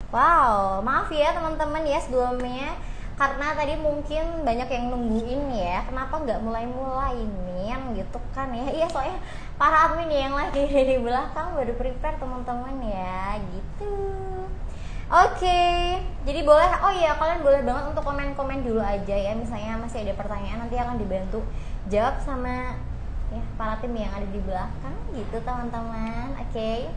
Wow, maaf ya teman-teman ya sebelumnya, karena tadi mungkin banyak yang nungguin ya, kenapa nggak mulai-mulai Min gitu kan ya. Iya, soalnya para admin yang lagi di belakang baru prepare teman-teman ya gitu. Oke, jadi boleh, oh iya kalian boleh banget untuk komen-komen dulu aja ya. Misalnya masih ada pertanyaan, nanti akan dibantu jawab sama ya para tim yang ada di belakang gitu teman-teman. Oke,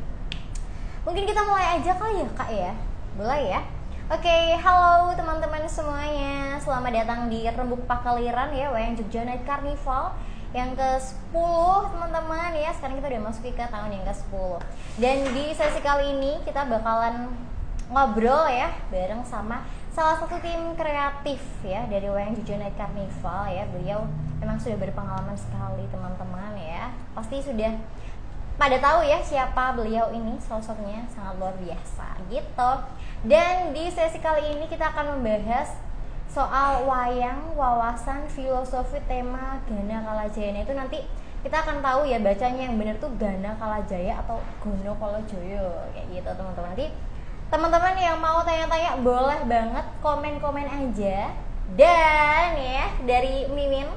mungkin kita mulai aja kali ya kak ya. Boleh ya? Oke, halo teman-teman semuanya. Selamat datang di Rembuk Pakaliran ya, Wayang Jogja Night Carnival yang ke-10 teman-teman ya. Sekarang kita udah masuk ke tahun yang ke-10. Dan di sesi kali ini kita bakalan ngobrol ya bareng sama salah satu tim kreatif ya dari Wayang Jogja Night Carnival ya. Beliau memang sudah berpengalaman sekali teman-teman ya. Pasti sudah pada tahu ya siapa beliau ini, sosoknya sangat luar biasa gitu. Dan di sesi kali ini kita akan membahas soal wayang, wawasan, filosofi, tema Gana Kalajaya. Itu nanti kita akan tahu ya bacanya yang benar tuh Gana Kalajaya atau Gono Kolojoyo kayak gitu teman-teman. Nanti teman-teman yang mau tanya-tanya boleh banget komen-komen aja. Dan ya dari Mimin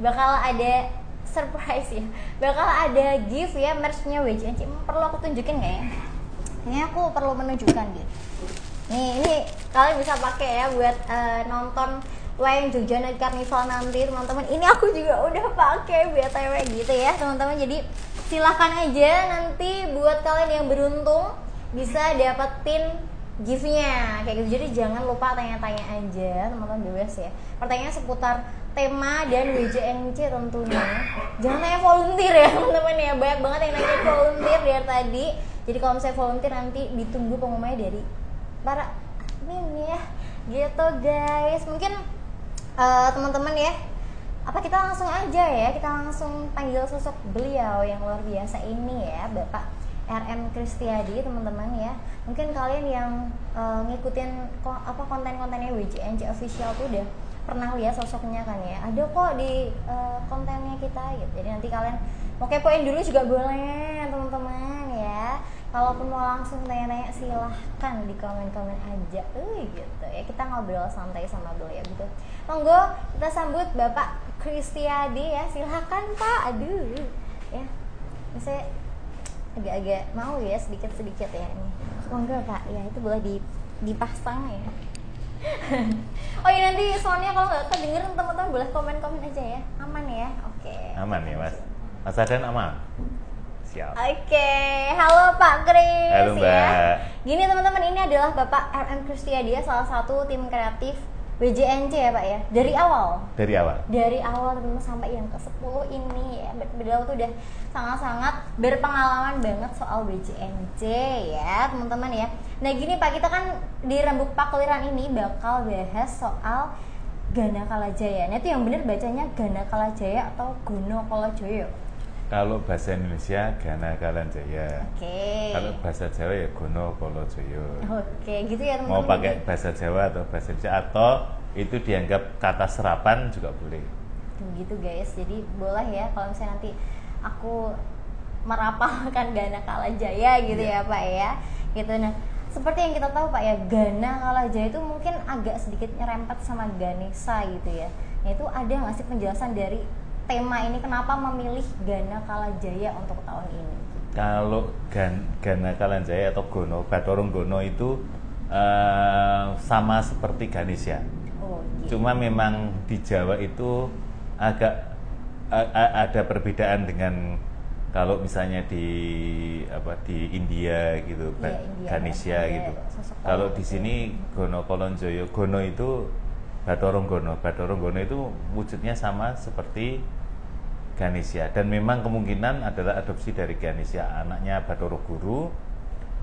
bakal ada surprise ya, bakal ada gift ya, merchnya WJNC. Perlu aku tunjukin nggak ya? Ini aku perlu menunjukkan gitu. Nih, ini kalian bisa pakai ya buat nonton Wayang Jogja Night Carnival nanti teman-teman. Ini aku juga udah pakai BTW gitu ya teman-teman. Jadi silahkan aja nanti buat kalian yang beruntung bisa dapetin gift-nya kayak gitu. Jadi jangan lupa tanya-tanya aja teman-teman, bebas ya. Pertanyaan seputar tema dan WJNC tentunya. Jangan tanya volunteer ya teman-teman ya. Banyak banget yang nanya volunteer dari tadi. Jadi kalau misalnya volunteer nanti ditunggu pengumumannya dari para ini ya. Gitu guys. Mungkin teman-teman ya, apa kita langsung aja ya, kita langsung panggil sosok beliau yang luar biasa ini ya, Bapak RM Kristiadi teman-teman ya. Mungkin kalian yang ngikutin konten-kontennya WJNC official tuh udah pernah lihat sosoknya kan ya, ada kok di kontennya kita gitu. Jadi nanti kalian mau kepoin dulu juga boleh teman-teman ya. Kalaupun mau langsung tanya-tanya silahkan di komen-komen aja gitu ya. Kita ngobrol santai sama beliau gitu. Monggo kita sambut Bapak Kristiadi ya, silahkan Pak. Aduh ya, misalnya agak-agak mau ya sedikit-sedikit ya ini. Monggo Pak ya, itu boleh dipasang ya. Oh iya, nanti soalnya kalau nggak kedengeran teman-teman boleh komen-komen aja ya. Aman ya? Oke. Aman ya Mas. Mas Adan aman? Siap. Oke. Halo Pak Kris. Halo Mbak. Ya. Gini teman-teman, ini adalah Bapak RM Kristiadi, salah satu tim kreatif WJNC ya Pak ya. Dari awal. Dari awal teman-teman sampai yang ke-10 ini ya. Beliau tuh udah sangat-sangat berpengalaman banget soal WJNC ya teman-teman ya. Nah gini Pak, kita kan di Rembuk Pakliran ini bakal bahas soal Gana Kalajaya. Nah itu yang benar bacanya Gana Kalajaya atau Gono Kolojoyo? Kalau bahasa Indonesia Gana Kalajaya. Oke. Kalau bahasa Jawa ya Gono Kolojoyo. Oke, gitu ya teman-teman. Mau pakai bahasa Jawa atau bahasa Indonesia atau itu dianggap kata serapan juga boleh. Gitu guys. Jadi boleh ya kalau misalnya nanti aku merapalkan Gana Kalajaya gitu ya Pak ya. Gitu. Nah, seperti yang kita tahu Pak ya, Gana Kalajaya itu mungkin agak sedikit nyerempet sama Ganesha gitu ya. Nah, itu ada nggak sih penjelasan dari tema ini, kenapa memilih Gana Kalajaya untuk tahun ini? Kalau Gana Kalajaya atau Gono, Bathara Gono itu sama seperti Ganesha. Oh, gitu. Cuma memang di Jawa itu agak ada perbedaan dengan kalau misalnya di India gitu, ya, India, Ganesha gitu. Kalau di sini Gono Kolojoyo, Gono itu Bathara Gono. Bathara Gono itu wujudnya sama seperti Ganesha, dan memang kemungkinan adalah adopsi dari Ganesha, anaknya Bathara Guru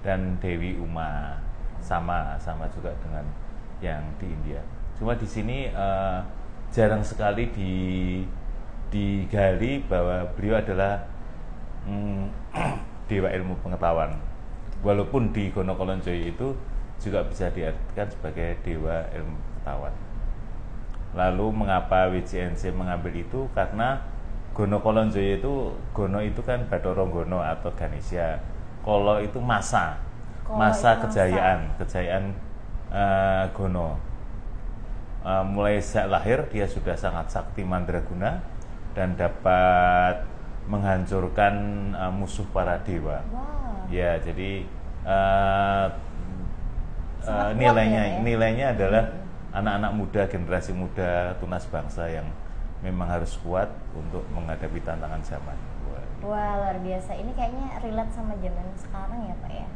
dan Dewi Uma, sama juga dengan yang di India. Cuma di sini jarang sekali digali bahwa beliau adalah dewa ilmu pengetahuan. Walaupun di Gono Kolojoyo itu juga bisa diartikan sebagai dewa ilmu pengetahuan. Lalu mengapa WJNC mengambil itu? Karena Gono Kolojoyo itu, Gono itu kan Bathara Gono atau Ganesha. Kolo itu masa. masa kejayaan Gono. Mulai sejak lahir dia sudah sangat sakti mandraguna dan dapat menghancurkan musuh para dewa. Wow. Ya, jadi Sangat nilainya adalah anak-anak muda, generasi muda, tunas bangsa yang memang harus kuat untuk menghadapi tantangan zaman. Wah, luar biasa. Ini kayaknya relate sama zaman sekarang ya, Pak ya?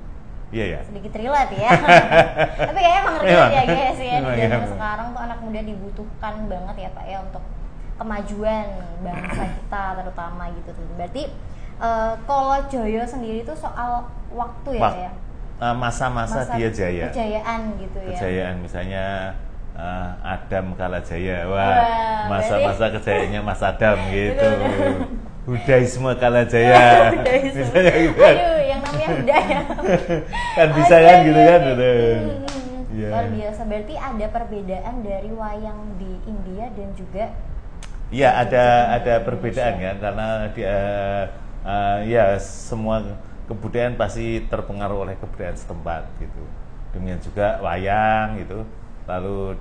Iya ya. Sedikit relate ya. Tapi kayaknya emang relate ya guys ya. Di zaman sekarang tuh anak muda dibutuhkan banget ya Pak ya untuk kemajuan bangsa kita terutama gitu tuh. Berarti kalau Joyo sendiri tuh soal waktu ya Pak ya? Masa dia jaya. Kejayaan gitu ya. Kejayaan misalnya Adam Kalajaya. Wah, masa-masa kejayaannya Mas Adam gitu. Budaisme Kalajaya. Misalnya gitu. Aduh, yang namanya budaya. Kan bisa kan gitu kan. Yeah. Luar biasa. Berarti ada perbedaan dari wayang di India dan juga iya, ada perbedaan kan karena dia ya semua kebudayaan pasti terpengaruh oleh kebudayaan setempat gitu. Demikian juga wayang gitu, lalu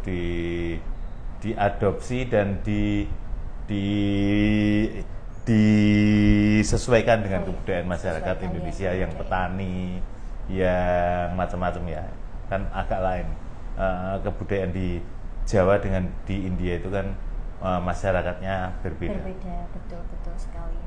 diadopsi dan disesuaikan dengan kebudayaan masyarakat Indonesia yang petani, yang macam-macam ya. Kan agak lain. Kebudayaan di Jawa dengan di India itu kan masyarakatnya berbeda. Betul sekali.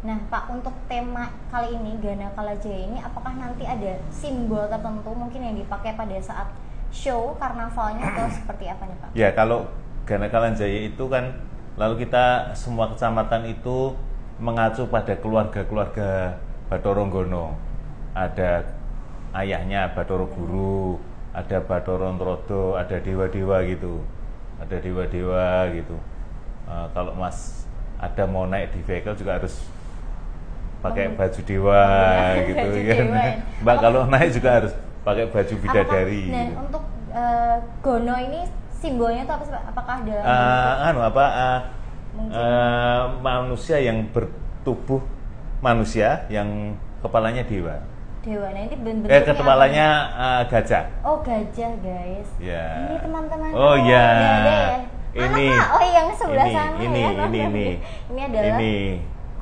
Nah Pak, untuk tema kali ini Gana Kalajaya ini apakah nanti ada simbol tertentu mungkin yang dipakai pada saat show karnavalnya atau seperti apa nih Pak? Ya, kalau Gana Kalajaya itu kan lalu kita semua kecamatan itu mengacu pada keluarga-keluarga Bathara Gono. Ada ayahnya Bathara Guru, ada Bathara Ntrodo, ada dewa-dewa gitu. Ada dewa-dewa gitu. Kalau Mas ada mau naik di vehicle juga harus pakai baju dewa gitu kan. Mbak kalau naik juga harus pakai baju bidadari. Nah, gitu. untuk Gono ini simbolnya itu apa sih Pak? Apakah dalam manusia yang bertubuh manusia yang kepalanya dewa. Dewa. Nah, ini bentuknya kepalanya gajah. Oh, gajah, guys. Ya. Ini teman-teman. Oh ya. Ini. Oh, yang sebelah sana ini, ya. Ini adalah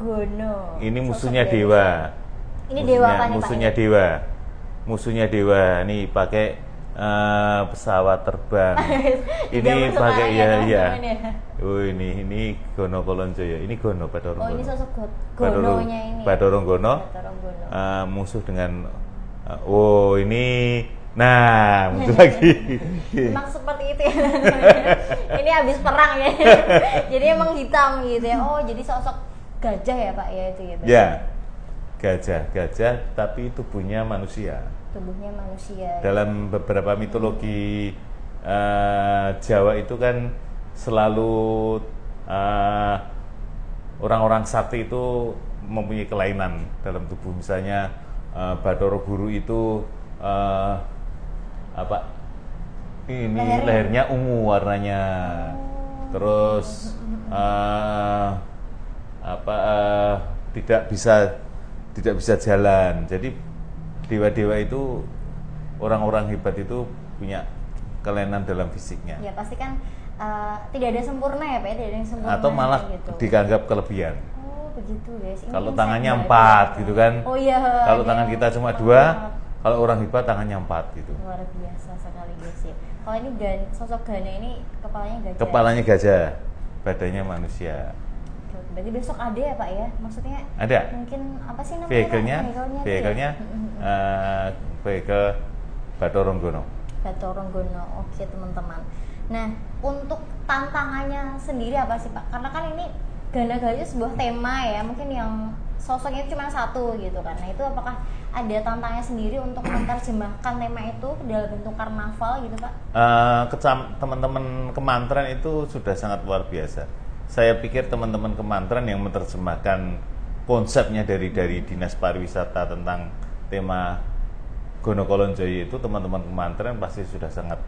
Gono. Ini musuhnya dewa. Ini dewa apa nih Pak? Musuhnya dewa. Nih pakai pesawat terbang. Ini pakai ya. Oh ini Gono Kolonjoyo. Ini Gono Bathara Gono. Oh ini sosok Gononya ini. Bathara Gono. Musuh dengan ini. Nah, muncul lagi. Emang seperti itu ya. Ini habis perang ya. Jadi emang hitam gitu ya. Oh jadi sosok gajah ya Pak ya itu ya. Ya. Gajah tapi tubuhnya manusia. Tubuhnya manusia. Dalam beberapa mitologi Jawa itu kan selalu orang-orang sakti itu mempunyai kelainan dalam tubuh. Misalnya Bathara Guru itu lehernya ungu warnanya. Terus tidak bisa jalan. Jadi dewa-dewa itu orang-orang hebat itu punya kelainan dalam fisiknya. Ya pasti kan tidak ada sempurna ya Pak, tidak ada yang sempurna. Atau malah gitu. Dianggap kelebihan. Oh begitu guys. Kalau tangannya 4 gitu kan. Oh iya. Kalau tangan kita cuma 2, kalau orang hebat tangannya 4 gitu. Luar biasa sekali guys ya. Kalau ini sosok Gana ini kepalanya gajah. Kepalanya gajah, badannya manusia. Berarti besok ada ya Pak ya? Maksudnya ada. Mungkin apa sih namanya? Vehicle-nya vehicle Bathara Gono. Bathara Gono. Oke teman-teman. Nah, untuk tantangannya sendiri apa sih Pak? Karena kan ini Gana Kalajaya sebuah tema ya, mungkin yang sosoknya cuma satu gitu kan. Nah, itu apakah ada tantangannya sendiri untuk menerjemahkan tema itu dalam bentuk karnaval gitu Pak? Teman-teman Kemantren itu sudah sangat luar biasa. Saya pikir teman-teman Kemantren yang menerjemahkan konsepnya dari Dinas Pariwisata tentang tema Gono Kolonjoyo itu teman-teman Kemantren pasti sudah sangat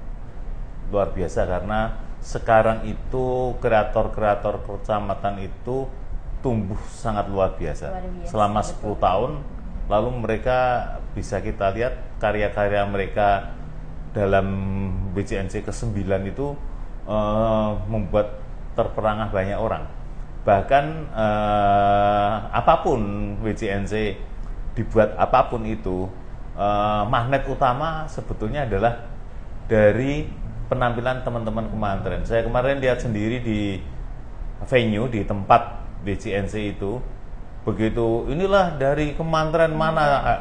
luar biasa karena sekarang itu kreator-kreator kecamatan itu tumbuh sangat luar biasa. Selama 10 tahun lalu mereka bisa kita lihat karya-karya mereka dalam WCNC ke-9 itu membuat terperangah banyak orang. Bahkan apapun WCNC dibuat apapun itu, magnet utama sebetulnya adalah dari penampilan teman-teman kemantren. Saya kemarin lihat sendiri di venue, di tempat WCNC itu, begitu inilah dari kemantren mana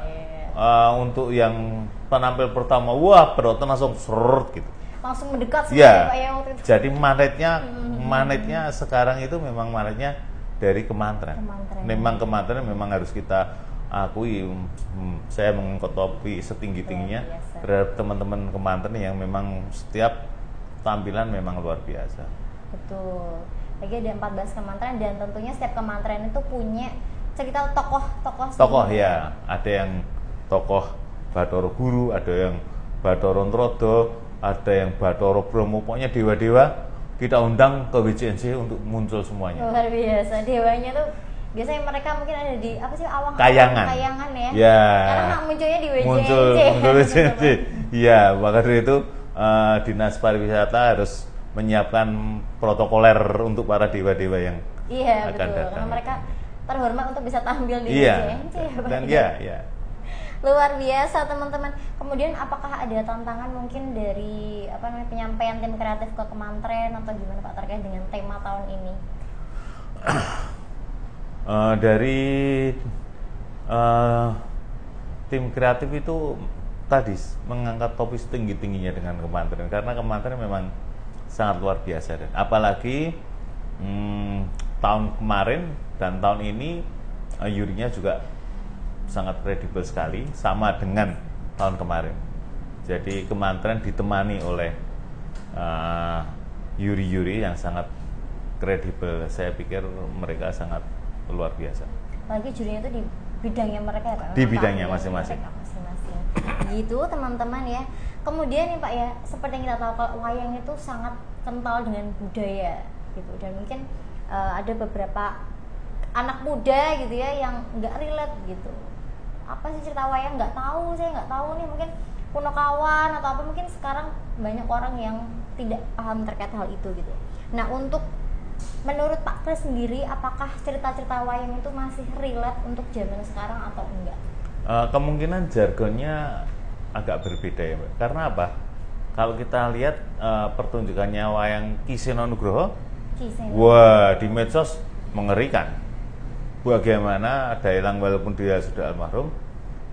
untuk yang penampil pertama, wah penonton langsung serut gitu. Langsung mendekat ya, Pak ya waktu itu. Jadi magnetnya sekarang itu memang magnetnya dari kemantren. Memang kemantren memang harus kita akui. Saya mengkotopi setinggi-tingginya terhadap teman-teman kemantren yang memang setiap tampilan memang luar biasa. Betul. Lagi ada 14 kemantren dan tentunya setiap kemantren itu punya cerita tokoh ya. Ada yang tokoh Bathara Guru, ada yang Bathara Ntrada, ada yang Bathara Brahma, pokoknya dewa-dewa kita undang ke WCNC untuk muncul semuanya. Luar biasa. Dewanya tuh biasanya mereka mungkin ada di apa sih kayangan ya. Ya. Karena munculnya di WCNC. Muncul WCNC. Iya, maka dari itu Dinas Pariwisata harus menyiapkan protokoler untuk para dewa-dewa yang akan datang. Karena mereka terhormat untuk bisa tampil di WCNC. Dan luar biasa teman-teman. Kemudian apakah ada tantangan mungkin dari penyampaian tim kreatif ke kemantren atau gimana Pak terkait dengan tema tahun ini? Dari tim kreatif itu tadi mengangkat topik setinggi-tingginya dengan kemantren, karena kemantren memang sangat luar biasa, dan apalagi tahun kemarin dan tahun ini jurinya juga sangat kredibel sekali, sama dengan tahun kemarin. Jadi kemantren ditemani oleh yuri-yuri yang sangat kredibel. Saya pikir mereka sangat luar biasa. Apalagi jurinya itu di bidangnya mereka ya Pak? Di bidangnya masing-masing. Gitu teman-teman ya. Kemudian nih Pak ya, seperti yang kita tahu kalau wayang itu sangat kental dengan budaya gitu, dan mungkin ada beberapa anak muda gitu ya yang nggak relate gitu. Apa sih cerita wayang? Saya nggak tahu nih, mungkin Punokawan atau apa, mungkin sekarang banyak orang yang tidak paham terkait hal itu gitu. Nah, untuk menurut Pak Kris sendiri, apakah cerita-cerita wayang itu masih relate untuk zaman sekarang atau enggak? Kemungkinan jargonnya agak berbeda ya Mbak. Karena apa? Kalau kita lihat pertunjukannya wayang Ki Seno Nugroho, wah di medsos mengerikan. Bagaimana Daelang walaupun dia sudah almarhum,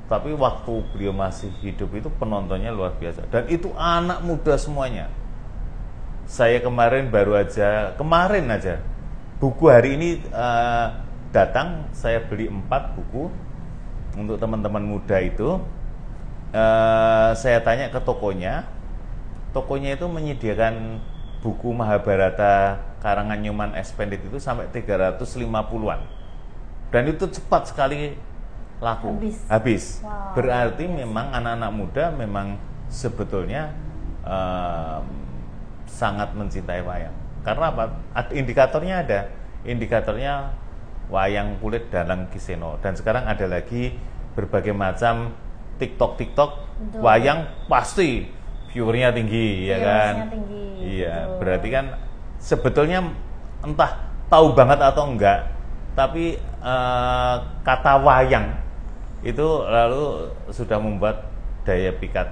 tapi waktu beliau masih hidup itu penontonnya luar biasa, dan itu anak muda semuanya. Saya baru aja buku hari ini datang, saya beli 4 buku untuk teman-teman muda itu. Saya tanya ke tokonya itu menyediakan buku Mahabharata karangan Nyoman Expanded itu sampai 350-an. Dan itu cepat sekali laku, habis. Wow. Berarti memang anak-anak muda memang sebetulnya sangat mencintai wayang. Karena apa? Indikatornya ada. Indikatornya wayang kulit dalang Ki Seno. Dan sekarang ada lagi berbagai macam TikTok wayang, pasti viewernya tinggi, ya kan? Iya, berarti kan sebetulnya entah tahu banget atau enggak, tapi kata wayang itu lalu sudah membuat daya pikat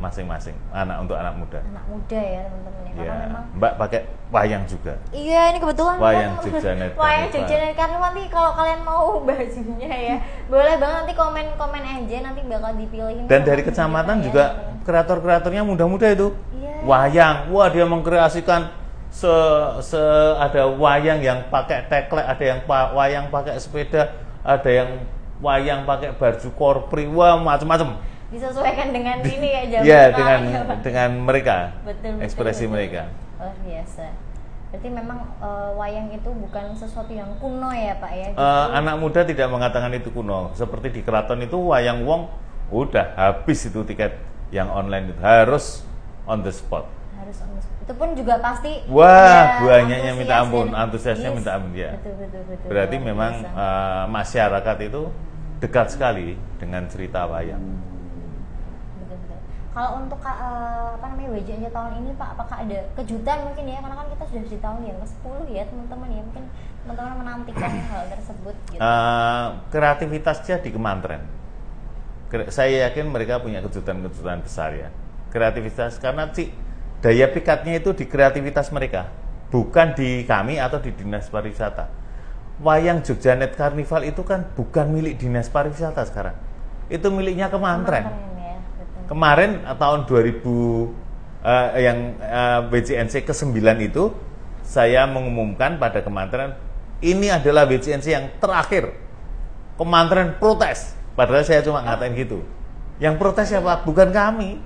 masing-masing untuk anak muda. Anak muda ya teman-teman ya. Karena memang Mbak pakai wayang juga. Iya, ini kebetulan wayang Jogjanet. Wayang Jogjanet, karena nanti kalau kalian mau bajunya ya, boleh banget nanti komen aja, nanti bakal dipilihin. Dan dari kecamatan juga kreator-kreatornya muda-muda itu. Wayang, wah dia mengkreasikan ada wayang yang pakai teklek, ada yang wayang pakai sepeda, ada yang wayang pakai baju korpri, wah macam-macam. Disesuaikan dengan ini ya jam. Iya, dengan mereka. Ekspresi mereka. Luar biasa. Berarti memang wayang itu bukan sesuatu yang kuno ya Pak ya. Anak muda tidak mengatakan itu kuno. Seperti di keraton itu wayang wong udah habis itu tiket yang online itu, harus on the spot. Itu pun juga pasti banyaknya minta ampun, antusiasnya minta ampun ya. Betul. Berarti memang masyarakat itu dekat sekali dengan cerita wayang. Betul-betul. Kalau untuk WJNC tahun ini Pak, apakah ada kejutan mungkin ya, karena kan kita sudah di tahun yang ke-10 ya teman-teman ya, mungkin teman-teman menantikan hal tersebut gitu. Kreativitasnya di Kemantren, saya yakin mereka punya kejutan-kejutan besar ya. Kreativitas, karena daya pikatnya itu di kreativitas mereka, bukan di kami atau di Dinas Pariwisata. Wayang Jogjanet Karnival itu kan bukan milik Dinas Pariwisata sekarang, itu miliknya Kemantren. Ya, betul. Kemarin tahun 2000 WJNC ke-9 itu saya mengumumkan pada Kemantren, ini adalah WJNC yang terakhir. Kemantren protes, padahal saya cuma ngatain gitu. Yang protes siapa? Bukan kami,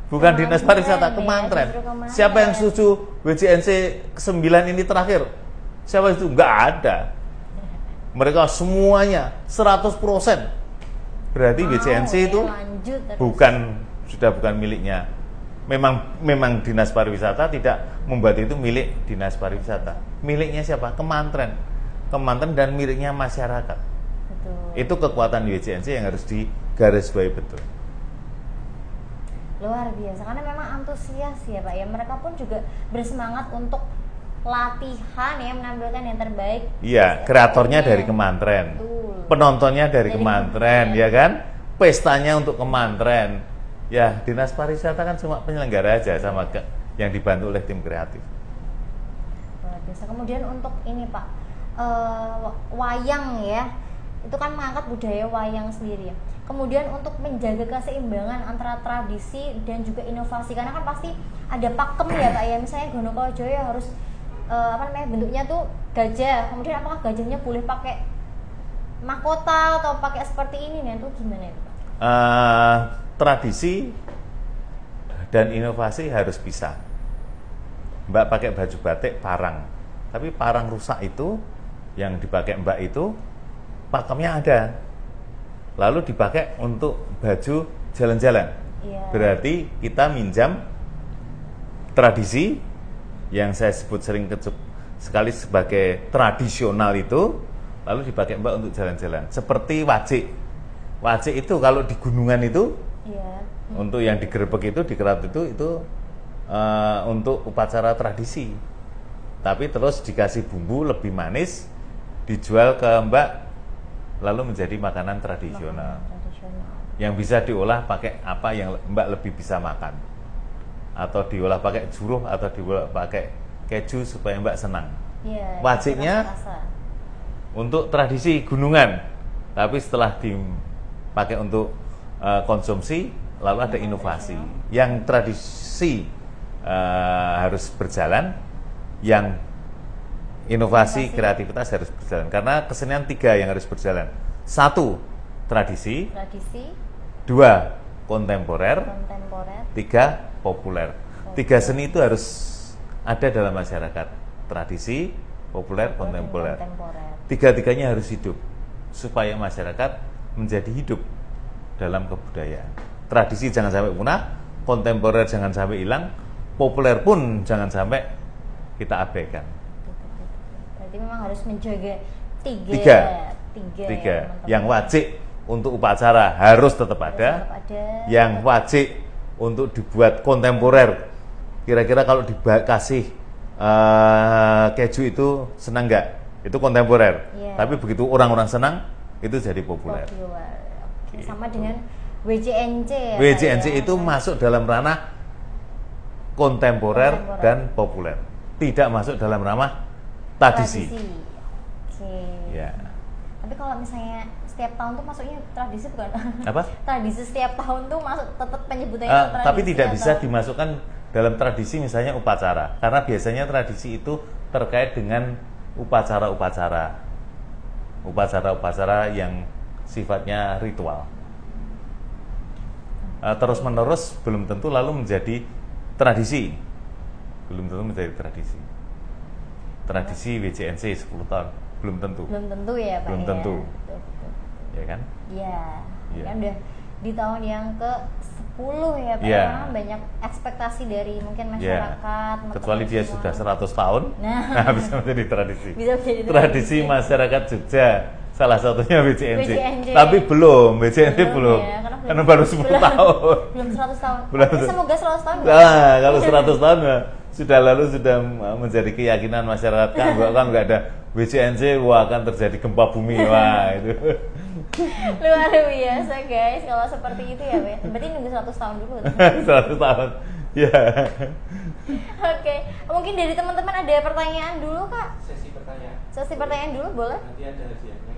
bukan Dinas Pariwisata, Kemantren. Siapa yang setuju WJNC ke-9 ini terakhir? Siapa itu? Enggak ada. Mereka semuanya 100%. Berarti WJNC itu sudah bukan miliknya. Memang Dinas Pariwisata tidak membuat itu milik Dinas Pariwisata. Miliknya siapa? Kemantren dan miliknya masyarakat. Betul. Itu kekuatan WJNC yang harus digarisbawahi betul. Luar biasa, karena memang antusias ya Pak ya. Mereka pun juga bersemangat untuk latihan ya, menampilkan yang terbaik. Iya, kreatornya dari Kemantren. Betul. Penontonnya dari Kemantren, ya kan? Pestanya untuk Kemantren. Ya, Dinas Pariwisata kan cuma penyelenggara aja sama yang dibantu oleh tim kreatif. Luar biasa. Kemudian untuk ini Pak, wayang ya, itu kan mengangkat budaya wayang sendiri ya. Kemudian untuk menjaga keseimbangan antara tradisi dan juga inovasi, karena kan pasti ada pakem ya Pak ya. Misalnya Gonokolo Joyo harus bentuknya tuh gajah, kemudian apakah gajahnya boleh pakai mahkota atau pakai seperti ini nih, itu gimana ya Pak? Tradisi dan inovasi harus bisa. Mbak pakai baju batik parang, tapi parang rusak itu yang dipakai Mbak itu pakemnya ada, lalu dipakai untuk baju jalan-jalan. Berarti kita minjam tradisi yang saya sebut sering sekali sebagai tradisional itu, lalu dipakai Mbak untuk jalan-jalan. Seperti wajik. Wajik itu kalau di gunungan itu, untuk yang digerebek itu, dikerat itu untuk upacara tradisi. Tapi terus dikasih bumbu lebih manis, dijual ke Mbak, lalu menjadi makanan tradisional. Yang bisa diolah pakai apa yang Mbak lebih bisa makan. Atau diolah pakai juruh, atau diolah pakai keju supaya Mbak senang. Wajiknya untuk tradisi gunungan, tapi setelah dipakai untuk konsumsi, lalu ada inovasi. Yang tradisi harus berjalan, yang inovasi kreativitas harus berjalan. Karena kesenian 3 yang harus berjalan. 1, tradisi. 2, kontemporer. 3, populer. 3 seni itu harus ada dalam masyarakat. Tradisi, populer, kontemporer. 3-tiganya harus hidup supaya masyarakat menjadi hidup dalam kebudayaan. Tradisi jangan sampai punah, kontemporer jangan sampai hilang, populer pun jangan sampai kita abaikan. Berarti memang harus menjaga tiga. Yang wajib untuk upacara harus tetap ada. Yang wajib untuk dibuat kontemporer, kira-kira kalau dikasih keju itu senang nggak? Itu kontemporer. Tapi begitu orang-orang senang, itu jadi populer. Sama dengan WJNC ya. WJNC itu masuk dalam ranah kontemporer dan populer, tidak masuk dalam ranah tradisi. Ya. Tapi kalau misalnya setiap tahun tuh masuknya tradisi bukan? Apa? Tradisi setiap tahun tuh masuk tetap penyebutannya tradisi. Tapi tidak bisa dimasukkan dalam tradisi misalnya upacara, karena biasanya tradisi itu terkait dengan upacara-upacara yang sifatnya ritual. Terus-menerus belum tentu lalu menjadi tradisi. Belum tentu menjadi tradisi. Tradisi WJNC 10 tahun belum tentu. Belum tentu ya Pak. Belum tentu. Betul. Ya kan? Iya. Kan udah di tahun yang ke-10 ya Pak. Karena banyak ekspektasi dari mungkin masyarakat. Kecuali dia sudah 100 tahun. Nah, bisa menjadi tradisi. Bisa menjadi tradisi masyarakat Jogja salah satunya WJNC. WJNC. Tapi belum, WJNC belum. Ya, karena baru 10 tahun. Belum 100 tahun. Belum. Tapi semoga 100 tahun. Nah, kalau 100 tahun sudah lalu sudah menjadi keyakinan masyarakat kan nggak ada WJNC, wah akan terjadi gempa bumi, wah itu. Luar biasa guys, kalau seperti itu ya, berarti nunggu 100 tahun dulu. 100 tahun, ya. Oke, mungkin dari teman-teman ada pertanyaan dulu kak? Sesi pertanyaan dulu boleh? Nanti ada hadiahnya.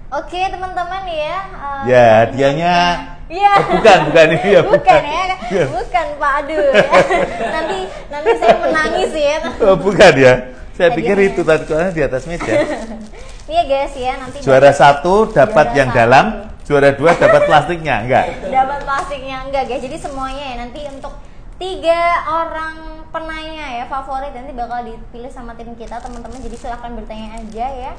Oke teman-teman ya. Ya hadiahnya. Iya. Bukan ini ya. Bukan ya, bukan Pak Adu. Nanti saya menangis ya. Oh, bukan ya. Saya pikir Hadiahnya. itu tadi soalnya di atas meja. Iya guys ya, nanti Juara 1 dapat Juara yang 1. dalam, juara 2 dapat plastiknya, enggak? dapat plastiknya enggak guys. Jadi semuanya ya nanti untuk 3 orang penanya ya favorit nanti bakal dipilih sama tim kita teman-teman. Jadi silahkan bertanya aja ya.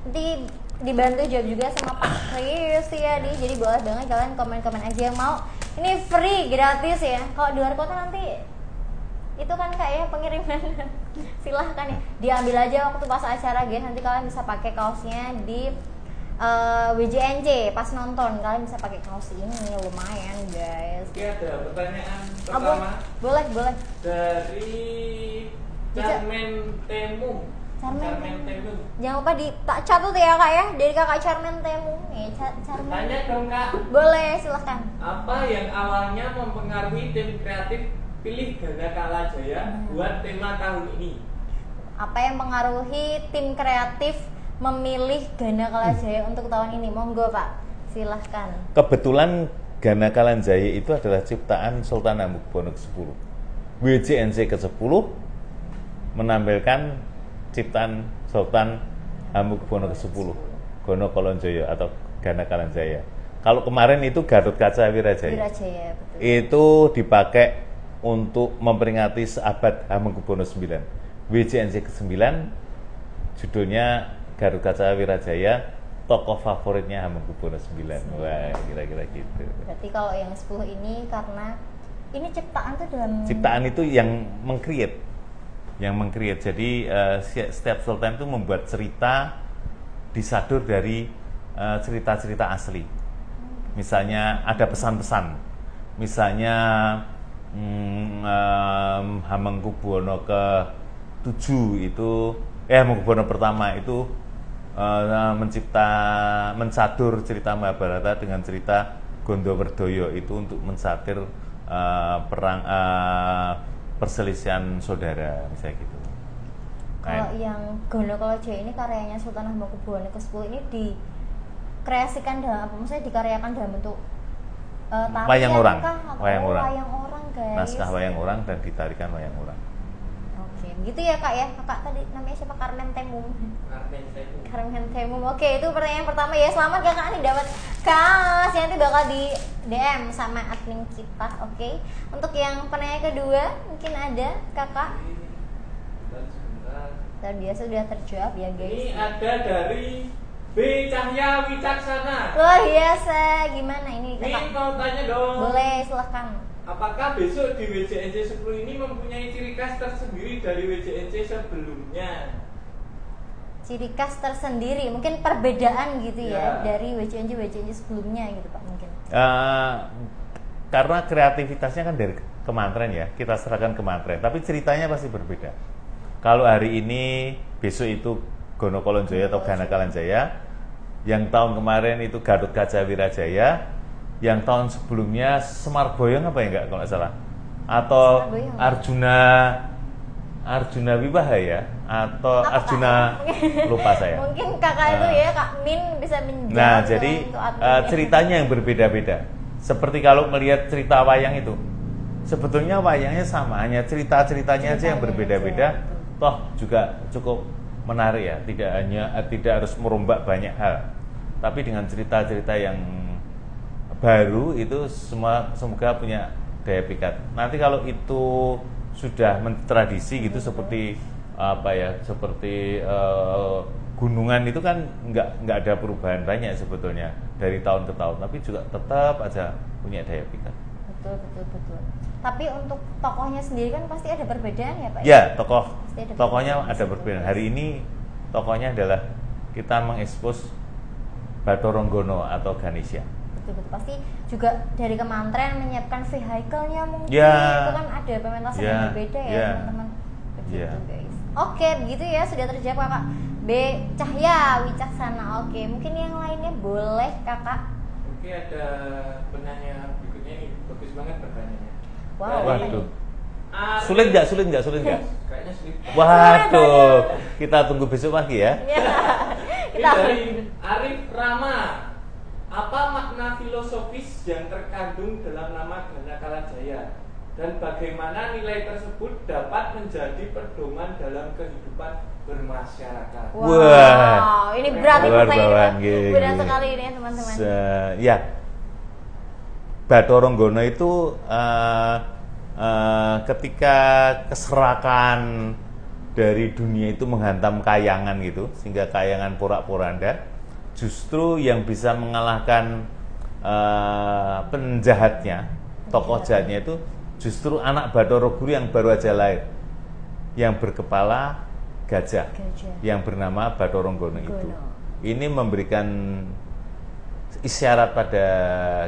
Nanti dibantu jawab juga sama Pak Chris ya di. Jadi boleh banget kalian komen-komen aja yang mau. Ini free gratis ya. Kalau di luar kota nanti itu kan kayak pengiriman. Silahkan ya diambil aja waktu pas acara guys. Nanti kalian bisa pakai kaosnya di WJNC pas nonton kalian bisa pakai kaos ini lumayan guys. Oke, ada pertanyaan Oh, pertama boleh dari Carmen Temu. Carmen Temu. Jangan lupa di tak catat ya kak ya dari kakak Carmen Temu nih. Carmen. Tanya dong kak, Boleh silahkan. apa yang awalnya mempengaruhi tim kreatif pilih Gana Kalajaya buat tema tahun ini? Apa yang mengaruhi tim kreatif memilih Gana Kalajaya untuk tahun ini? Monggo pak, silahkan. Kebetulan Gana Kalajaya itu adalah ciptaan Sultan Hamengkubuwono ke-10. WJNC ke-10 menampilkan ciptaan Sultan Hamengkubuwono ke-10, Gono Kolonjoyo atau Gana Kalajaya. Kalau kemarin itu Gatotkaca Wirajaya. Wirajaya, betul. Itu dipakai untuk memperingati seabad Hamengkubuwono IX. WJNC ke-9 judulnya Gatotkaca Wirajaya, tokoh favoritnya Hamengkubuwono IX. Wah, kira-kira gitu. Berarti kalau yang 10 ini karena ini ciptaan tuh dalam Ciptaan itu yang meng-create. Jadi setiap sultan itu membuat cerita disadur dari cerita-cerita asli. Misalnya ada pesan-pesan. Misalnya Hamengkubuwono ke-7 itu Hamengkubuwono pertama itu mencatur cerita Mahabharata dengan cerita Gondowerdoyo itu untuk mensatir perang perselisihan saudara misalnya gitu. Kalau yang Gono Kolonjoyo ini karyanya Sultan Hamengkubuwono ke-10 ini dikreasikan dalam apa? Maksudnya dikaryakan dalam bentuk wayang orang, wayang orang guys. Naskah wayang orang dan ditarikan wayang orang. Oke, begitu ya kak ya. Kakak tadi namanya siapa? Carmen Temu. Carmen Temu. Oke, itu pertanyaan pertama ya. Selamat kakak nih dapat kaos yang nanti bakal di DM sama admin kita. Oke. Untuk yang penanya kedua mungkin ada kakak. Tadi dia sudah terjawab ya guys. Ini ada dari B. Cahya Wicaksana. Luar biasa. Gimana ini Ini kakak? mau tanya dong. Boleh silahkan. Apakah besok di WJNC 10 ini mempunyai ciri khas tersendiri dari WJNC sebelumnya? Ciri khas tersendiri, mungkin perbedaan gitu ya, Ya. dari WJNC sebelumnya gitu Pak mungkin. Karena kreativitasnya kan dari kementerian ya, kita serahkan kementerian, tapi ceritanya pasti berbeda. Kalau hari ini, besok itu Gono Kolonjoyo atau Gana Kalajaya, yang tahun kemarin itu Gatotkaca Wirajaya, yang tahun sebelumnya Semar Boyong apa ya enggak kalau nggak salah, atau Semar Boyong. Arjuna Wiwaha ya, atau Apa, Arjuna Kak? lupa saya. Mungkin kakak itu ya Kak Min bisa menjawab. Nah, jadi untuk admin. ceritanya yang berbeda-beda. Seperti kalau melihat cerita wayang itu, sebetulnya wayangnya sama, hanya cerita-ceritanya aja yang berbeda-beda. Toh juga cukup menarik ya, tidak harus merombak banyak hal. Tapi dengan cerita-cerita yang baru itu semoga punya daya pikat. Nanti kalau itu sudah mentradisi gitu seperti apa ya, seperti gunungan itu kan nggak ada perubahan banyak sebetulnya dari tahun ke tahun, tapi juga tetap aja punya daya pikat. Betul. Tapi untuk tokohnya sendiri kan pasti ada perbedaan ya Pak? Ya, Pasti ada tokohnya perbedaan ada di situ. perbedaan. Hari ini tokohnya adalah kita mengekspos Bathara Gana atau Ganesha. Betul-betul, pasti juga dari kementerian menyiapkan vehicle-nya mungkin. Ya. Itu kan ada pementasan Ya. yang berbeda ya, Ya. teman-teman. Begitu Ya. guys. Oke, begitu ya, sudah terjawab Kakak. B. Cahya Wicaksana. Oke, mungkin yang lainnya boleh Kakak. Oke, ada penanya berikutnya nih, bagus banget pertanyaannya. Wow. Dari Waduh. Arif- Sulit nggak? Kayaknya sulit. Waduh, kita tunggu besok pagi ya. Ya. Ini Kita dari Arif Rama. Apa makna filosofis yang terkandung dalam nama Gana Kalajaya? Dan bagaimana nilai tersebut dapat menjadi pedoman dalam kehidupan bermasyarakat? Wow, ini berat nih Luar pertanyaan bawaan, kita. gini. Berat sekali ini teman-teman. Ya, Bathara Gana itu ketika keserakan dari dunia itu menghantam kayangan gitu, sehingga kayangan porak-poranda, justru yang bisa mengalahkan penjahatnya, tokoh jahatnya itu justru anak Bathara Guru yang baru aja lahir, yang berkepala gajah, yang bernama Bathara Gana itu. Gana. Ini memberikan isyarat pada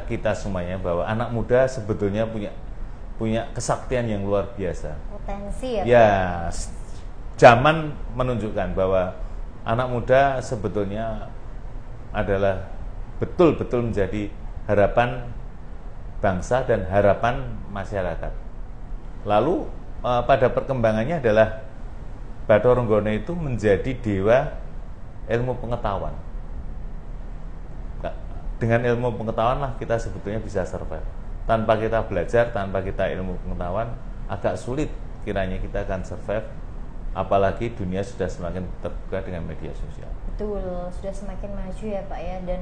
kita semuanya bahwa anak muda sebetulnya punya kesaktian yang luar biasa. Potensi ya. Ya, zaman menunjukkan bahwa anak muda sebetulnya adalah betul-betul menjadi harapan bangsa dan harapan masyarakat. Lalu pada perkembangannya adalah Bathara Gana itu menjadi dewa ilmu pengetahuan. Dengan ilmu pengetahuan lah kita sebetulnya bisa survive. Tanpa kita belajar, tanpa kita ilmu pengetahuan, agak sulit kiranya kita akan survive. Apalagi dunia sudah semakin terbuka dengan media sosial. Betul, sudah semakin maju ya Pak ya. Dan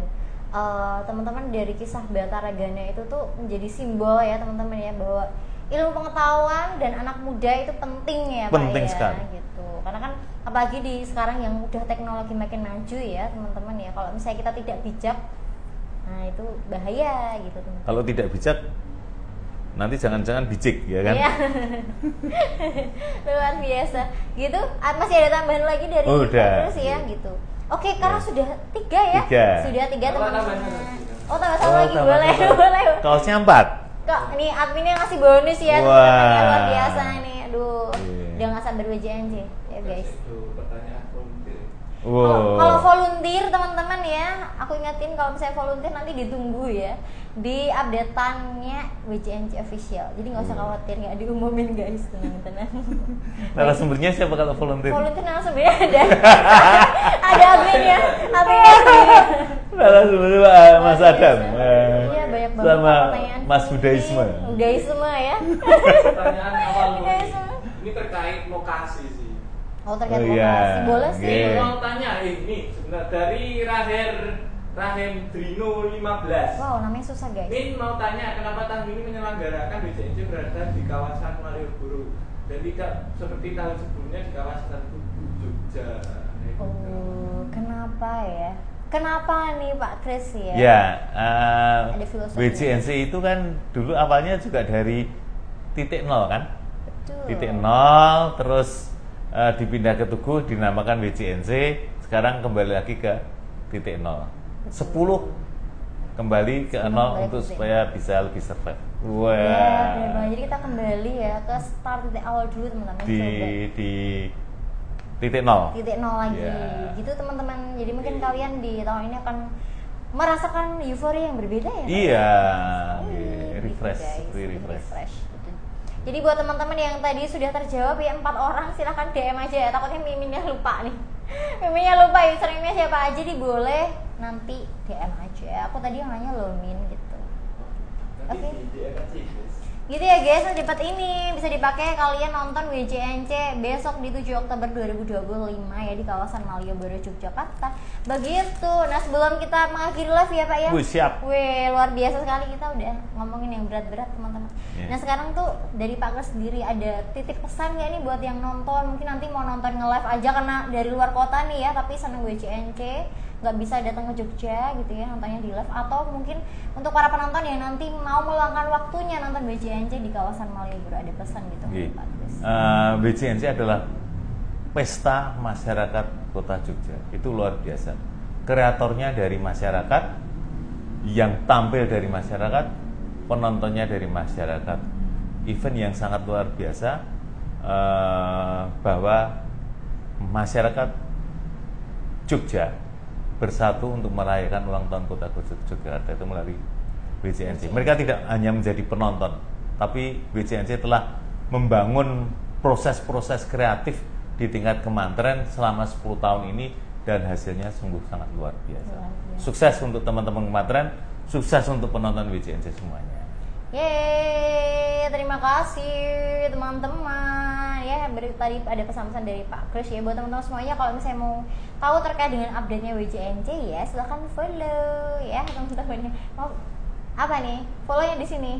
teman-teman dari kisah Bathara Gana itu tuh menjadi simbol ya teman-teman ya, bahwa ilmu pengetahuan dan anak muda itu penting ya Pak. Penting ya sekali. gitu. Karena kan apalagi di sekarang yang udah teknologi makin maju ya teman-teman ya, kalau misalnya kita tidak bijak, nah itu bahaya gitu teman-teman. Kalau tidak bijak, nanti jangan-jangan bijik ya kan? Iya. Luar biasa. Gitu, masih ada tambahan lagi dari Udah. terus ya gitu. Oke, karena sudah 3 ya. 3. Sudah 3 Tambah teman-teman. satu. Oh, tambah satu lagi tambah boleh, satu. boleh. Kaosnya 4. Kok ini adminnya ngasih bonus ya, Wah. teman-teman. Luar biasa nih. Aduh. Iya. Udah nggak sabar WJNJ ya, guys. Itu pertanyaan volunteer. Kalau volunteer teman-teman ya, aku ingetin kalau misalnya volunteer nanti ditunggu ya di update-annya WJNC official. Jadi nggak usah khawatir, nggak diumumin guys, tenang-tenang. Narasumbernya siapa kalau volunteer? Volunteer narasumbernya ada, ada adminnya, adminnya. Narasumbernya Mas Adam. Iya banyak banget Sama pertanyaan. Mas Budaisme. Budaisme ya. Pertanyaan awal Budaisme. ini terkait lokasi sih. Oh terkait Oh, iya. lokasi, boleh sih. Oke. Saya mau tanya ini sebenarnya dari Rahendrino 15. Wow, namanya susah guys. Min mau tanya kenapa tahun ini menyelenggarakan WJNC berada di kawasan Malioboro dan tidak seperti tahun sebelumnya di kawasan Tugu Jogja. Oh, kenapa ya? Kenapa nih Pak Kris ya? Ya, Ada filosofi. WJNC itu kan dulu awalnya juga dari titik nol kan? Betul. Titik nol, terus dipindah ke Tugu, dinamakan WJNC. Sekarang kembali lagi ke titik nol. 10 kembali ke nol untuk supaya bisa lebih survive. Wah. Ya, benar banget. Jadi kita kembali ya ke start titik awal dulu teman-teman. Di titik nol. Titik nol lagi. Ya. Gitu teman-teman. Jadi mungkin kalian di tahun ini akan merasakan euforia yang berbeda ya. Iya. Gitu, Refresh, guys. refresh. Gitu. Jadi buat teman-teman yang tadi sudah terjawab ya 4 orang, silahkan DM aja ya. Takutnya miminnya lupa nih. Miminnya lupa username-nya siapa aja, nih boleh nanti DM aja. Aku tadi yang nanya loh Min gitu. Oke. Gitu ya guys, dapat ini bisa dipakai kalian nonton WJNC besok di 7 Oktober 2025 ya di kawasan Malioboro Yogyakarta. Begitu. Nah, sebelum kita mengakhiri live ya Pak ya. Siap. Wih, luar biasa sekali kita udah ngomongin yang berat-berat teman-teman. Yeah. Nah, sekarang tuh dari Pak Kris sendiri ada titip pesan nggak nih buat yang nonton? Mungkin nanti mau nonton nge-live aja karena dari luar kota nih ya, tapi seneng WJNC, nggak bisa datang ke Jogja gitu ya nontonnya di live, atau mungkin untuk para penonton yang nanti mau meluangkan waktunya nonton WJNC di kawasan Malioboro, ada pesan gitu Pak Kris? WJNC adalah pesta masyarakat Kota Jogja, itu luar biasa. kreatornya dari masyarakat, yang tampil dari masyarakat, penontonnya dari masyarakat. Event yang sangat luar biasa, bahwa masyarakat Jogja bersatu untuk merayakan ulang tahun Kota Yogyakarta itu melalui WJNC. Mereka tidak hanya menjadi penonton, tapi WJNC telah membangun proses-proses kreatif di tingkat kementerian selama 10 tahun ini, dan hasilnya sungguh sangat luar biasa. Sukses untuk teman-teman kementerian, sukses untuk penonton WJNC semuanya. Yeay, terima kasih teman-teman. Ya, tadi ada pesan-pesan dari Pak Kris ya buat teman-teman semuanya. Kalau misalnya mau tahu terkait dengan update-nya WJNC ya, silahkan follow ya teman-teman. Mau apa nih? Follow-nya di sini.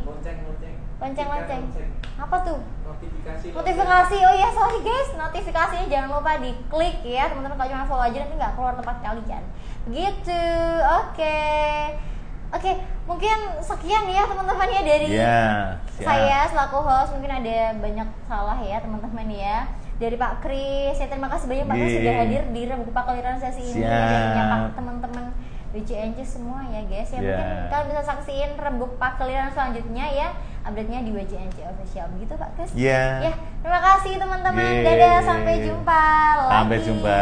Lonceng. Apa tuh? Notifikasi. Oh iya, sorry guys, notifikasinya jangan lupa diklik ya teman-teman. Kalau cuma follow aja nanti nggak keluar tempat kalian. Gitu. Oke, mungkin sekian ya teman-teman ya dari saya selaku host. Mungkin ada banyak salah ya teman-teman ya. Dari Pak Kris, ya terima kasih banyak Pak Kris sudah hadir di Rembuk Pakliran sesi ini dan menyapa teman-teman WJNC semua ya guys. Ya mungkin kalian bisa saksiin Rembuk Pakliran selanjutnya ya, update-nya di WJNC official. Begitu Pak Kris? Ya, terima kasih teman-teman. Dadah, sampai jumpa lagi. Sampai jumpa.